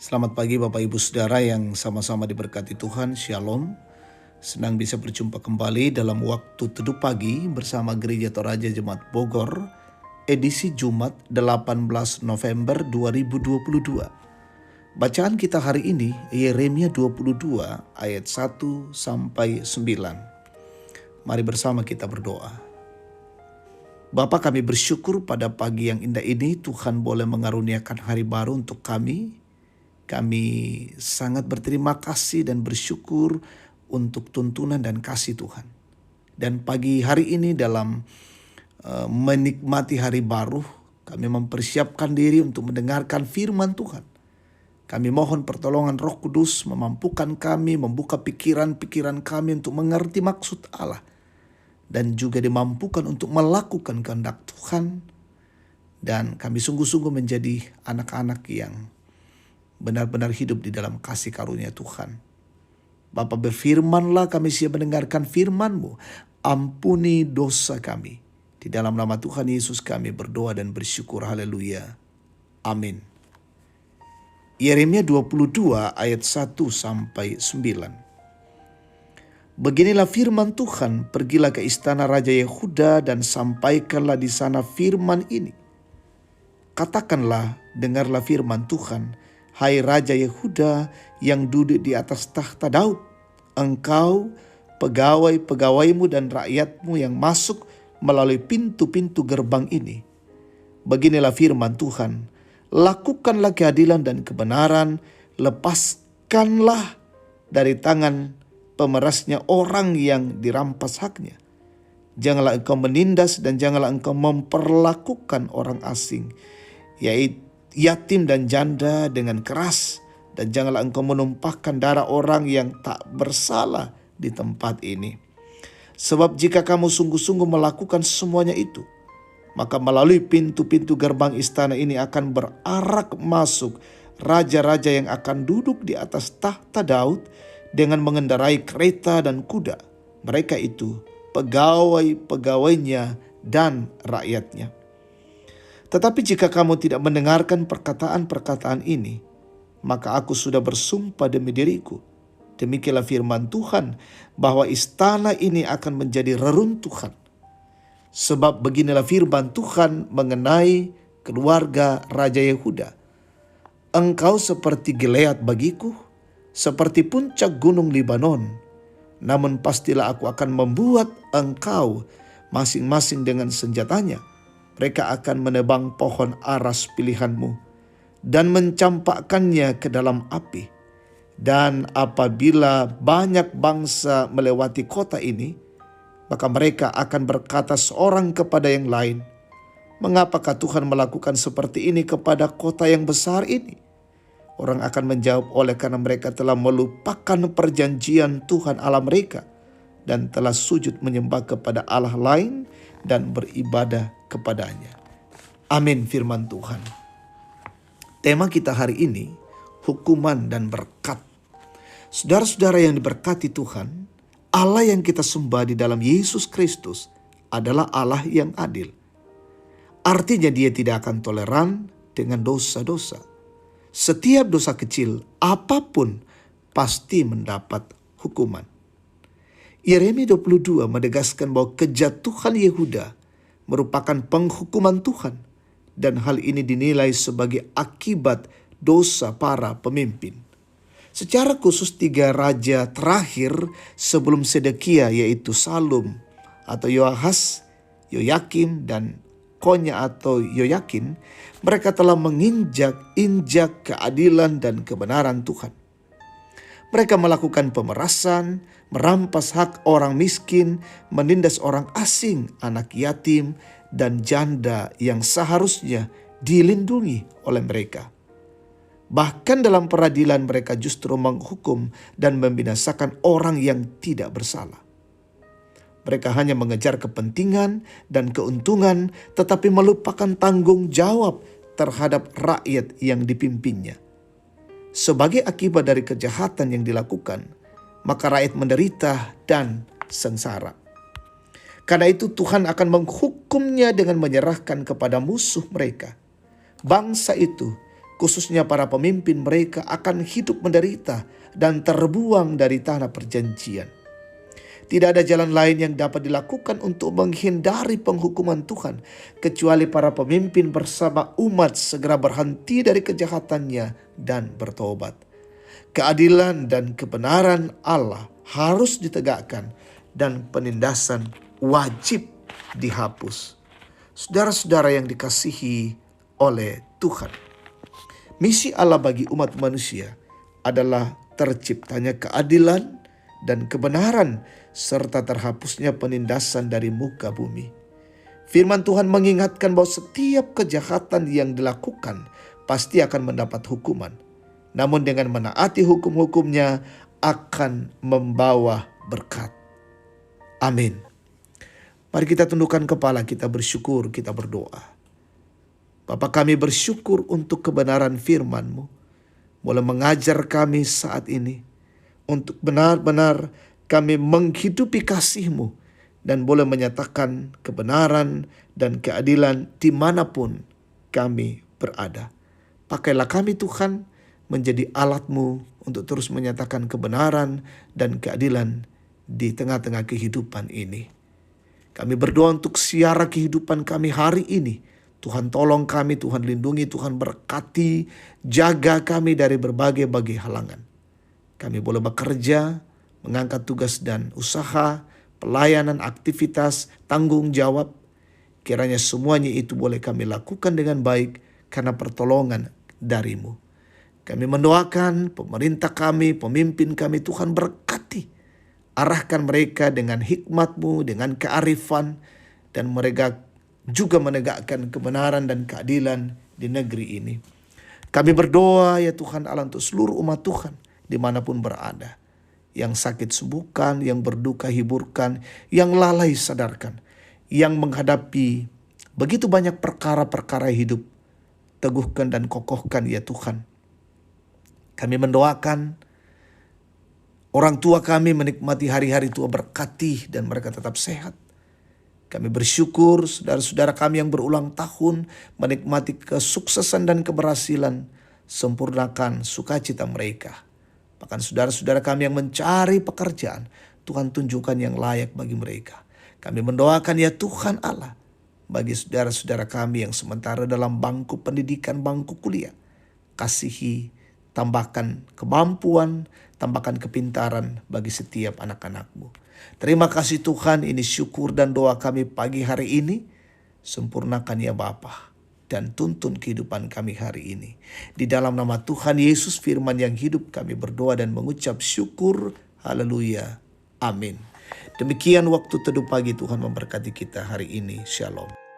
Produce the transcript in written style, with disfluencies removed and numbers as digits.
Selamat pagi Bapak Ibu Saudara yang sama-sama diberkati Tuhan, Shalom. Senang bisa berjumpa kembali dalam waktu teduh pagi bersama Gereja Toraja Jemaat Bogor, edisi Jumat 18 November 2022. Bacaan kita hari ini Yeremia 22 ayat 1 sampai 9. Mari bersama kita berdoa. Bapa, kami bersyukur pada pagi yang indah ini Tuhan boleh mengaruniakan hari baru untuk kami. Kami sangat berterima kasih dan bersyukur untuk tuntunan dan kasih Tuhan. Dan pagi hari ini dalam menikmati hari baru, kami mempersiapkan diri untuk mendengarkan firman Tuhan. Kami mohon pertolongan Roh Kudus memampukan kami, membuka pikiran-pikiran kami untuk mengerti maksud Allah. Dan juga dimampukan untuk melakukan kehendak Tuhan. Dan kami sungguh-sungguh menjadi anak-anak yang benar-benar hidup di dalam kasih karunia Tuhan. Bapa, berfirmanlah, kami siap mendengarkan firman-Mu. Ampuni dosa kami. Di dalam nama Tuhan Yesus kami berdoa dan bersyukur. Haleluya. Amin. Yeremia 22 ayat 1 sampai 9. Beginilah firman Tuhan, pergilah ke istana Raja Yehuda dan sampaikanlah di sana firman ini. Katakanlah, dengarlah firman Tuhan, hai Raja Yehuda yang duduk di atas tahta Daud, engkau, pegawai-pegawaimu dan rakyatmu yang masuk melalui pintu-pintu gerbang ini. Beginilah firman Tuhan, lakukanlah keadilan dan kebenaran, lepaskanlah dari tangan pemerasnya orang yang dirampas haknya. Janganlah engkau menindas dan janganlah engkau memperlakukan orang asing, yaitu yatim dan janda dengan keras, dan janganlah engkau menumpahkan darah orang yang tak bersalah di tempat ini. Sebab jika kamu sungguh-sungguh melakukan semuanya itu, maka melalui pintu-pintu gerbang istana ini akan berarak masuk raja-raja yang akan duduk di atas tahta Daud dengan mengendarai kereta dan kuda. Mereka itu pegawai-pegawainya dan rakyatnya. Tetapi jika kamu tidak mendengarkan perkataan-perkataan ini, maka aku sudah bersumpah demi diriku, demikianlah firman Tuhan, bahwa istana ini akan menjadi reruntuhan. Sebab beginilah firman Tuhan mengenai keluarga Raja Yehuda. Engkau seperti Gilead bagiku, seperti puncak gunung Libanon. Namun pastilah aku akan membuat engkau masing-masing dengan senjatanya. Mereka akan menebang pohon aras pilihanmu dan mencampakkannya ke dalam api. Dan apabila banyak bangsa melewati kota ini, maka mereka akan berkata seorang kepada yang lain, mengapakah Tuhan melakukan seperti ini kepada kota yang besar ini? Orang akan menjawab, oleh karena mereka telah melupakan perjanjian Tuhan Allah mereka dan telah sujud menyembah kepada Allah lain dan beribadah kepadanya. Amin firman Tuhan. Tema kita hari ini, hukuman dan berkat. Saudara-saudara yang diberkati Tuhan, Allah yang kita sembah di dalam Yesus Kristus adalah Allah yang adil. Artinya Dia tidak akan toleran dengan dosa-dosa. Setiap dosa kecil apapun pasti mendapat hukuman. Yeremia 22 menegaskan bahwa kejatuhan Yehuda merupakan penghukuman Tuhan, dan hal ini dinilai sebagai akibat dosa para pemimpin. Secara khusus 3 raja terakhir sebelum Sedekia, yaitu Salum atau Yoahas, Yoyakim dan Konya atau Yoyakin, mereka telah menginjak keadilan dan kebenaran Tuhan. Mereka melakukan pemerasan, merampas hak orang miskin, menindas orang asing, anak yatim, dan janda yang seharusnya dilindungi oleh mereka. Bahkan dalam peradilan mereka justru menghukum dan membinasakan orang yang tidak bersalah. Mereka hanya mengejar kepentingan dan keuntungan, tetapi melupakan tanggung jawab terhadap rakyat yang dipimpinnya. Sebagai akibat dari kejahatan yang dilakukan, maka rakyat menderita dan sengsara. Karena itu Tuhan akan menghukumnya dengan menyerahkan kepada musuh mereka. Bangsa itu khususnya para pemimpin mereka, akan hidup menderita dan terbuang dari tanah perjanjian. Tidak ada jalan lain yang dapat dilakukan untuk menghindari penghukuman Tuhan, kecuali para pemimpin bersama umat segera berhenti dari kejahatannya dan bertobat. Keadilan dan kebenaran Allah harus ditegakkan dan penindasan wajib dihapus. Saudara-saudara yang dikasihi oleh Tuhan, misi Allah bagi umat manusia adalah terciptanya keadilan dan kebenaran serta terhapusnya penindasan dari muka bumi. Firman Tuhan mengingatkan bahwa setiap kejahatan yang dilakukan pasti akan mendapat hukuman. Namun dengan menaati hukum-hukumnya akan membawa berkat. Amin. Mari kita tundukkan kepala, kita bersyukur, kita berdoa. Bapa, kami bersyukur untuk kebenaran firman-Mu. Boleh mengajar kami saat ini untuk benar-benar kami menghidupi kasih-Mu dan boleh menyatakan kebenaran dan keadilan dimanapun kami berada. Pakailah kami Tuhan menjadi alat-Mu untuk terus menyatakan kebenaran dan keadilan di tengah-tengah kehidupan ini. Kami berdoa untuk siara kehidupan kami hari ini. Tuhan tolong kami, Tuhan lindungi, Tuhan berkati, jaga kami dari berbagai-bagai halangan. Kami boleh bekerja, mengangkat tugas dan usaha, pelayanan, aktivitas, tanggung jawab. Kiranya semuanya itu boleh kami lakukan dengan baik karena pertolongan dari-Mu. Kami mendoakan pemerintah kami, pemimpin kami, Tuhan berkati. Arahkan mereka dengan hikmat-Mu, dengan kearifan, dan mereka juga menegakkan kebenaran dan keadilan di negeri ini. Kami berdoa ya Tuhan Allah untuk seluruh umat Tuhan dimanapun berada. Yang sakit sembuhkan, yang berduka hiburkan, yang lalai sadarkan, yang menghadapi begitu banyak perkara-perkara hidup, teguhkan dan kokohkan ya Tuhan. Kami mendoakan orang tua kami menikmati hari-hari tua berkati dan mereka tetap sehat. Kami bersyukur saudara-saudara kami yang berulang tahun menikmati kesuksesan dan keberhasilan, sempurnakan sukacita mereka. Bahkan saudara-saudara kami yang mencari pekerjaan, Tuhan tunjukkan yang layak bagi mereka. Kami mendoakan ya Tuhan Allah, bagi saudara-saudara kami yang sementara dalam bangku pendidikan, bangku kuliah. Kasihi, tambahkan kemampuan, tambahkan kepintaran bagi setiap anak-anak-Mu. Terima kasih Tuhan, ini syukur dan doa kami pagi hari ini. Sempurnakan ya Bapa dan tuntun kehidupan kami hari ini. Di dalam nama Tuhan Yesus firman yang hidup kami berdoa dan mengucap syukur. Haleluya. Amin. Demikian waktu teduh pagi, Tuhan memberkati kita hari ini. Shalom.